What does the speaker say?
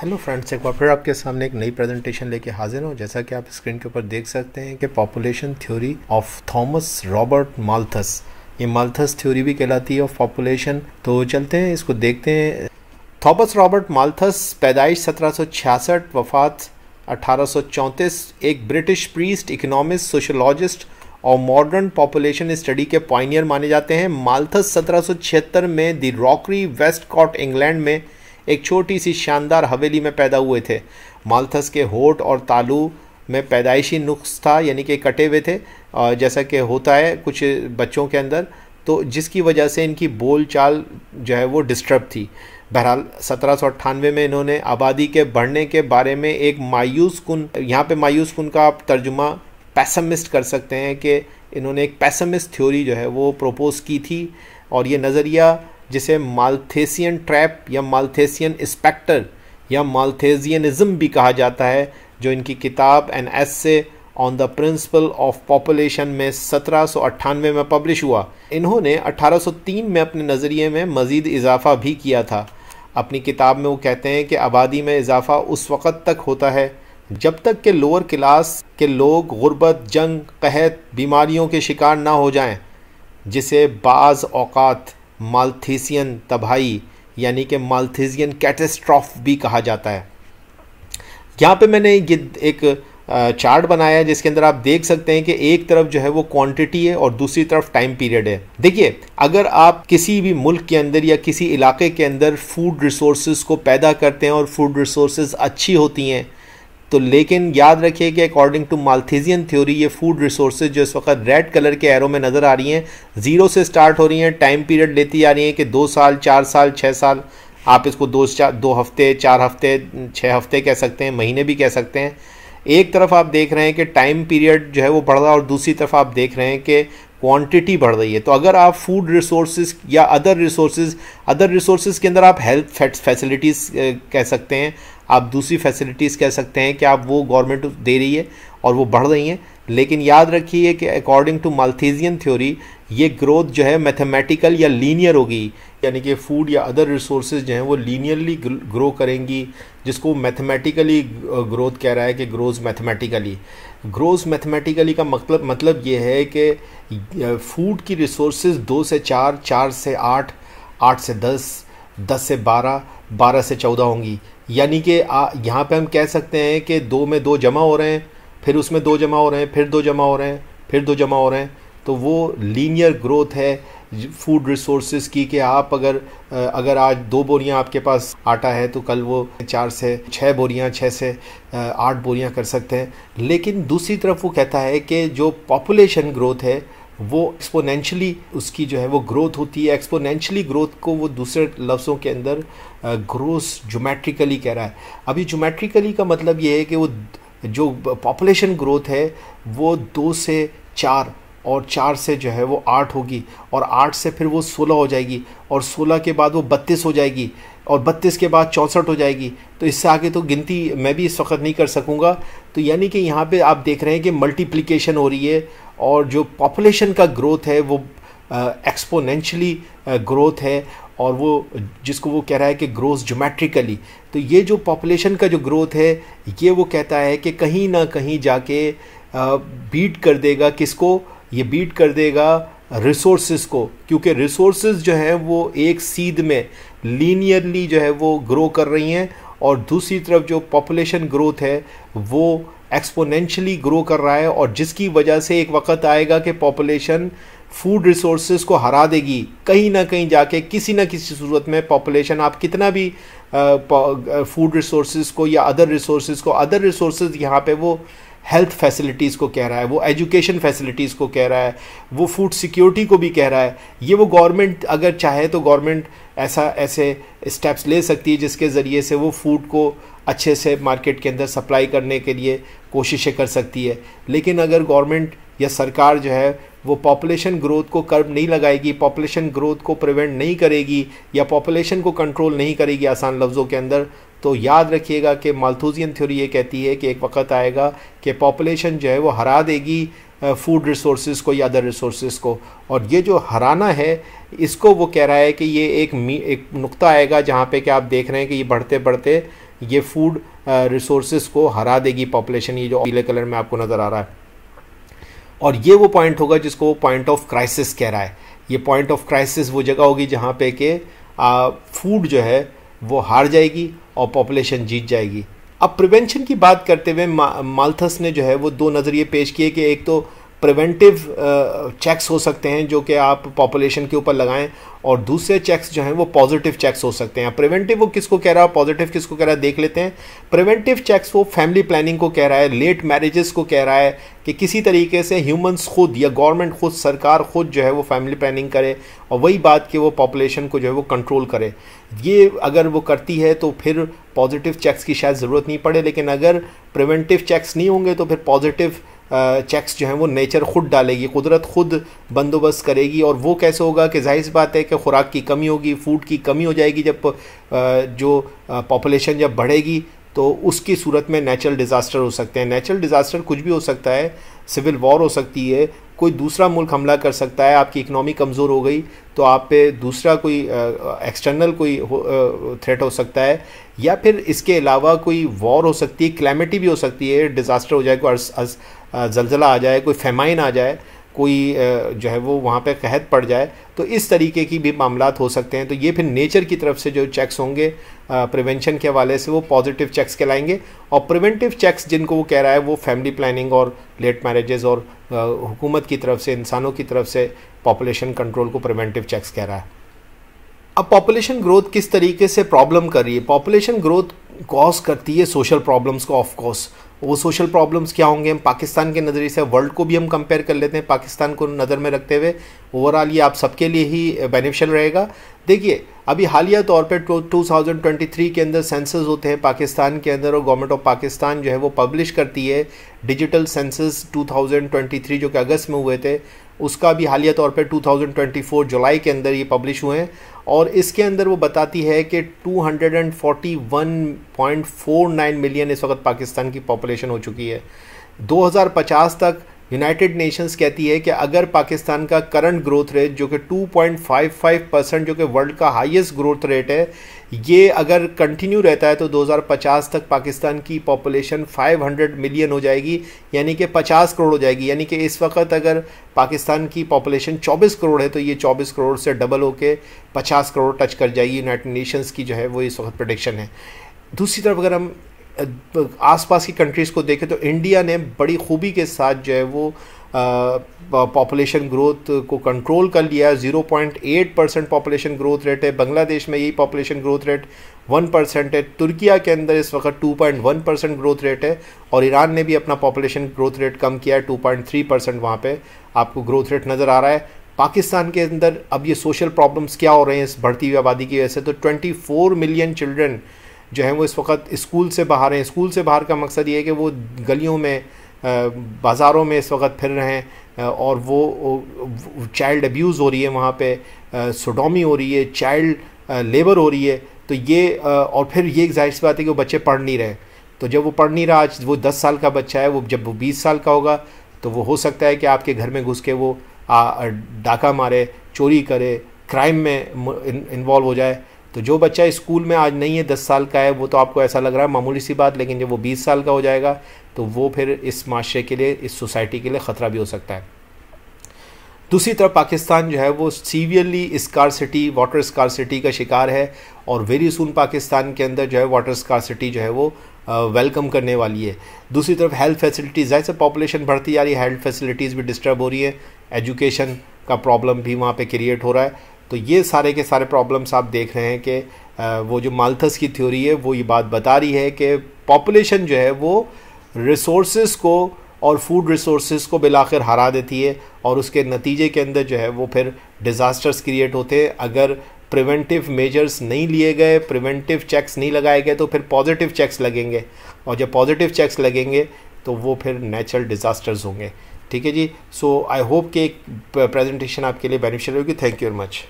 Hello friends, एक बार फिर आपके सामने एक नई प्रेजेंटेशन लेके हाजिर हूँ। जैसा कि आप स्क्रीन के ऊपर देख सकते हैं कि population theory of Thomas Robert Malthus, ये माल्थस थ्योरी भी कहलाती है ऑफ पॉपुलेशन। तो चलते हैं इसको देखते हैं। थॉमस रॉबर्ट माल्थस, पैदाइश 1766, वफात 1834, एक ब्रिटिश प्रीस्ट, इकोनॉमिस्ट, सोशोलॉजिस्ट और मॉडर्न पॉपुलेशन स्टडी के पॉइनियर माने जाते हैं। माल्थस 1776 में द रॉकरी, वेस्टकॉट, इंग्लैंड में एक छोटी सी शानदार हवेली में पैदा हुए थे। माल्थस के होठ और तालू में पैदाइशी नुक्स था, यानी कि कटे हुए थे, जैसा कि होता है कुछ बच्चों के अंदर, तो जिसकी वजह से इनकी बोल चाल जो है वो डिस्टर्ब थी। बहरहाल 1798 में इन्होंने आबादी के बढ़ने के बारे में एक मायूस कुन, यहाँ पे मायूस कुन का आप तर्जुमा पैसमिस्ट कर सकते हैं कि इन्होंने एक पैसमिस्ट थ्योरी जो है वो प्रपोज की थी। और ये नज़रिया जिसे माल्थेसियन ट्रैप या माल्थेसियन स्पेक्टर या माल्थेसियनिज्म भी कहा जाता है, जो इनकी किताब an essay on the principle of population में 1798 में पब्लिश हुआ। इन्होंने 1803 में अपने नज़रिए में मज़ीद इजाफ़ा भी किया था। अपनी किताब में वो कहते हैं कि आबादी में इजाफ़ा उस वक़्त तक होता है जब तक कि लोअर क्लास के लोग गुर्बत, जंग, कहत, बीमारियों के शिकार ना हो जाएं, जिसे बाज़ औक़ात माल्थेसियन तबाही यानी कि माल्थेसियन कैटेस्ट्रॉफ भी कहा जाता है। यहाँ पे मैंने एक चार्ट बनाया है जिसके अंदर आप देख सकते हैं कि एक तरफ जो है वो क्वांटिटी है और दूसरी तरफ टाइम पीरियड है। देखिए, अगर आप किसी भी मुल्क के अंदर या किसी इलाके के अंदर फूड रिसोर्सेज को पैदा करते हैं और फूड रिसोर्सेज अच्छी होती हैं, तो लेकिन याद रखिए कि अकॉर्डिंग टू माल्थेसियन थ्योरी ये फूड रिसोर्सेज जो इस वक्त रेड कलर के एरो में नज़र आ रही हैं, ज़ीरो से स्टार्ट हो रही हैं, टाइम पीरियड लेती आ रही हैं कि 2 साल, 4 साल, 6 साल, आप इसको 2 हफ्ते, 4 हफ्ते, 6 हफ्ते कह सकते हैं, महीने भी कह सकते हैं। एक तरफ आप देख रहे हैं कि टाइम पीरियड जो है वो बढ़ रहा है और दूसरी तरफ आप देख रहे हैं कि क्वांटिटी बढ़ रही है। तो अगर आप फूड रिसोर्सेज या अदर रिसोर्सेज के अंदर आप हेल्थ फैसिलिटीज़ कह सकते हैं, आप दूसरी फैसिलिटीज़ कह सकते हैं कि आप वो गवर्नमेंट दे रही है और वो बढ़ रही हैं। लेकिन याद रखिए कि अकॉर्डिंग टू माल्थेसियन थ्योरी ये ग्रोथ जो है मैथमेटिकल या लीनियर होगी, यानी कि फूड या अदर रिसोर्सेज जो हैं वो लीनियरली ग्रो करेंगी, जिसको मैथमेटिकली ग्रोथ कह रहा है कि ग्रोज मैथमेटिकली का मतलब ये है कि फूड की रिसोर्सेज 2 से 4, 4 से 8, 8 से 10, 10 से 12, 12 से 14 होंगी। यानी कि यहाँ पे हम कह सकते हैं कि 2 में 2 जमा हो रहे हैं, फिर उसमें 2 जमा हो रहे हैं, फिर 2 जमा हो रहे हैं, फिर 2 जमा हो रहे हैं। तो वो लीनियर ग्रोथ है फूड रिसोर्सेज की कि आप अगर आज 2 बोरियां आपके पास आटा है तो कल वो 4 से 6 बोरियां, 6 से 8 बोरियां कर सकते हैं। लेकिन दूसरी तरफ वो कहता है कि जो पॉपुलेशन ग्रोथ है वो एक्सपोनेंशियली उसकी जो है वो ग्रोथ होती है। एक्सपोनेंशियली ग्रोथ को वो दूसरे लफ्ज़ों के अंदर ग्रोस ज्योमेट्रिकली कह रहा है। अभी ज्योमेट्रिकली का मतलब ये है कि वो जो पॉपुलेशन ग्रोथ है वो 2 से 4 और 4 से जो है वो 8 होगी और 8 से फिर वो 16 हो जाएगी और 16 के बाद वो 32 हो जाएगी और 32 के बाद 64 हो जाएगी। तो इससे आगे तो गिनती मैं भी इस वक्त नहीं कर सकूँगा। तो यानी कि यहाँ पे आप देख रहे हैं कि मल्टीप्लिकेशन हो रही है और जो पॉपुलेशन का ग्रोथ है वो एक्सपोनेंशियली ग्रोथ है और वो जिसको वो कह रहा है कि ग्रोस ज्योमेट्रिकली। तो ये जो पॉपुलेशन का जो ग्रोथ है ये वो कहता है कि कहीं ना कहीं जाके बीट कर देगा किसको, ये बीट कर देगा रिसोर्सेज को, क्योंकि रिसोर्सेज जो है वो एक सीध में लीनियरली जो है वो ग्रो कर रही हैं और दूसरी तरफ जो पॉपुलेशन ग्रोथ है वो एक्सपोनेंशियली ग्रो कर रहा है और जिसकी वजह से एक वक्त आएगा कि पॉपुलेशन फूड रिसोर्सेज को हरा देगी। कहीं ना कहीं जाके किसी ना किसी सूरत में पॉपुलेशन, आप कितना भी फूड रिसोर्सेज को या अदर रिसोर्सेज यहाँ पे वो हेल्थ फैसिलिटीज़ को कह रहा है, वो एजुकेशन फैसिलिटीज़ को कह रहा है, वो फूड सिक्योरिटी को भी कह रहा है। ये वो गवर्नमेंट अगर चाहे तो गवर्नमेंट ऐसे स्टेप्स ले सकती है जिसके ज़रिए से वो फूड को अच्छे से मार्केट के अंदर सप्लाई करने के लिए कोशिशें कर सकती है। लेकिन अगर गवर्नमेंट या सरकार जो है वो पॉपुलेशन ग्रोथ को कर्ब नहीं लगाएगी, पॉपुलेशन ग्रोथ को प्रिवेंट नहीं करेगी या पॉपुलेशन को कंट्रोल नहीं करेगी आसान लफ्ज़ों के अंदर, तो याद रखिएगा कि माल्थुसियन थ्योरी ये कहती है कि एक वक्त आएगा कि पॉपुलेशन जो है वो हरा देगी फूड रिसोर्सेज को या अदर रिसोर्सेज को। और ये जो हराना है इसको वो कह रहा है कि ये एक नुक्ता आएगा जहाँ पे कि आप देख रहे हैं कि ये बढ़ते बढ़ते ये फूड रिसोर्सेज को हरा देगी पॉपुलेशन, ये जो पीले कलर में आपको नज़र आ रहा है। और ये वो पॉइंट होगा जिसको वो पॉइंट ऑफ क्राइसिस कह रहा है। ये पॉइंट ऑफ क्राइसिस वो जगह होगी जहाँ पे कि फूड जो है वो हार जाएगी और पॉपुलेशन जीत जाएगी। अब प्रिवेंशन की बात करते हुए माल्थस ने जो है वो दो नज़रिए पेश किए कि एक तो प्रिवेंटिव चेक्स हो सकते हैं जो कि आप पॉपुलेशन के ऊपर लगाएं, और दूसरे चेक्स जो हैं वो पॉजिटिव चेक्स हो सकते हैं। प्रिवेंटिव वो किसको कह रहा है, पॉजिटिव किसको कह रहा है, देख लेते हैं। प्रिवेंटिव चेक्स वो फैमिली प्लानिंग को कह रहा है, लेट मैरिजेस को कह रहा है कि किसी तरीके से ह्यूमंस खुद या गवर्नमेंट खुद, सरकार खुद जो है वो फैमिली प्लानिंग करे, और वही बात कि वो पॉपुलेशन को जो है वो कंट्रोल करे। ये अगर वो करती है तो फिर पॉजिटिव चेक्स की शायद ज़रूरत नहीं पड़े, लेकिन अगर प्रिवेंटिव चेक्स नहीं होंगे तो फिर पॉजिटिव चेक्स जो हैं वो नेचर खुद डालेगी, कुदरत खुद बंदोबस्त करेगी। और वो कैसे होगा कि जाहिर सी बात है कि खुराक की कमी होगी, फूड की कमी हो जाएगी। जब जो पॉपुलेशन जब बढ़ेगी तो उसकी सूरत में नेचुरल डिज़ास्टर हो सकते हैं। नेचुरल डिज़ास्टर कुछ भी हो सकता है, सिविल वॉर हो सकती है, कोई दूसरा मुल्क हमला कर सकता है, आपकी इकनॉमी कमज़ोर हो गई तो आप पे दूसरा कोई एक्सटर्नल कोई थ्रेट हो सकता है, या फिर इसके अलावा कोई वॉर हो सकती है, क्लैमिटी भी हो सकती है, डिज़ास्टर हो जाए, कोई ज़लज़ला आ जाए, कोई फेमाइन आ जाए, कोई जो है वो वहाँ पे कहत पड़ जाए, तो इस तरीके की भी मामलात हो सकते हैं। तो ये फिर नेचर की तरफ से जो चेक्स होंगे प्रिवेंशन के हवाले से वो पॉजिटिव चेक्स कहलाएंगे। और प्रिवेंटिव चेक्स जिनको वो कह रहा है वो फैमिली प्लानिंग और लेट मैरिजेस और हुकूमत की तरफ से, इंसानों की तरफ से पॉपुलेशन कंट्रोल को प्रिवेंटिव चेक्स कह रहा है। अब पॉपुलेशन ग्रोथ किस तरीके से प्रॉब्लम कर रही है? पॉपुलेशन ग्रोथ कॉज करती है सोशल प्रॉब्लम्स को। ऑफ कोर्स वो सोशल प्रॉब्लम्स क्या होंगे, हम पाकिस्तान के नज़रिए से वर्ल्ड को भी हम कंपेयर कर लेते हैं, पाकिस्तान को नज़र में रखते हुए ओवरऑल ये आप सबके लिए ही बेनिफिशियल रहेगा। देखिए अभी हालिया तौर पे 2023 के अंदर सेंसस होते हैं पाकिस्तान के अंदर, और गवर्नमेंट ऑफ पाकिस्तान जो है वो पब्लिश करती है डिजिटल सेंसस 2023 जो कि अगस्त में हुए थे, उसका भी हालिया तौर पे 2024 जुलाई के अंदर ये पब्लिश हुए हैं। और इसके अंदर वो बताती है कि 241.49 मिलियन इस वक्त पाकिस्तान की पॉपुलेशन हो चुकी है। 2050 तक यूनाइटेड नेशंस कहती है कि अगर पाकिस्तान का करंट ग्रोथ रेट जो कि 2.55% जो कि वर्ल्ड का हाईएस्ट ग्रोथ रेट है, ये अगर कंटिन्यू रहता है तो 2050 तक पाकिस्तान की पॉपुलेशन 500 मिलियन हो जाएगी, यानी कि 50 करोड़ हो जाएगी। यानी कि इस वक्त अगर पाकिस्तान की पॉपुलेशन 24 करोड़ है तो ये 24 करोड़ से डबल होके 50 करोड़ टच कर जाएगी। यूनाइटेड नेशंस की जो है वो इस वक्त प्रेडिक्शन है। दूसरी तरफ अगर हम आसपास की कंट्रीज़ को देखें तो इंडिया ने बड़ी खूबी के साथ जो है वो पॉपुलेशन ग्रोथ को कंट्रोल कर लिया है। 0.8% पॉपुलेशन ग्रोथ रेट है। बांग्लादेश में यही पॉपुलेशन ग्रोथ रेट 1% है। तुर्किया के अंदर इस वक्त 2.1% ग्रोथ रेट है, और ईरान ने भी अपना पॉपुलेशन ग्रोथ रेट कम किया है, 2.3% वहाँ पे आपको ग्रोथ रेट नज़र आ रहा है। पाकिस्तान के अंदर अब ये सोशल प्रॉब्लम्स क्या हो रहे हैं इस बढ़ती हुई आबादी की वजह से, तो 24 मिलियन चिल्ड्रन जो हैं वो इस वक्त स्कूल से बाहर हैं। स्कूल से बाहर का मकसद ये है कि वो गलियों में, बाज़ारों में इस वक्त फिर रहे हैं, और वो चाइल्ड अब्यूज़ हो रही है, वहाँ पे सोडोमी हो रही है, चाइल्ड लेबर हो रही है। तो ये और फिर ये जाहिर सी बात है कि वो बच्चे पढ़ नहीं रहे। तो जब वो पढ़ नहीं रहा, आज वो 10 साल का बच्चा है, वो जब वो 20 साल का होगा तो वो हो सकता है कि आपके घर में घुस के वो डाका मारे, चोरी करे, क्राइम में इन्वॉल्व हो जाए। तो जो बच्चा स्कूल में आज नहीं है, 10 साल का है, वो तो आपको ऐसा लग रहा है मामूली सी बात, लेकिन जब वो 20 साल का हो जाएगा तो वो फिर इस माशरे के लिए, इस सोसाइटी के लिए ख़तरा भी हो सकता है। दूसरी तरफ पाकिस्तान जो है वो सीवियरली स्कार्सिटी, वाटर स्कार्सिटी का शिकार है, और वेरी सून पाकिस्तान के अंदर जो है वाटर स्कार्सिटी जो है वो वेलकम करने वाली है। दूसरी तरफ हेल्थ फैसिलिटीज़, जैसे पॉपुलेशन बढ़ती जा रही है, हेल्थ फैसिलिटीज़ भी डिस्टर्ब हो रही है, एजुकेशन का प्रॉब्लम भी वहाँ पे क्रिएट हो रहा है। तो ये सारे के सारे प्रॉब्लम्स आप देख रहे हैं कि वो जो माल्थस की थ्योरी है वो ये बात बता रही है कि पॉपुलेशन जो है वो रिसोर्सेज को और फूड रिसोर्सेज को बिलाखिर हरा देती है, और उसके नतीजे के अंदर जो है वो फिर डिज़ास्टर्स क्रिएट होते हैं। अगर प्रिवेंटिव मेजर्स नहीं लिए गए, प्रिवेंटिव चेक्स नहीं लगाए गए, तो फिर पॉजिटिव चेक्स लगेंगे, और जब पॉजिटिव चेक्स लगेंगे तो वो फिर नेचुरल डिज़ास्टर्स होंगे। ठीक है जी। सो आई होप कि एक प्रेजेंटेशन आपके लिए बेनिफिशियल होगी। Thank you very much.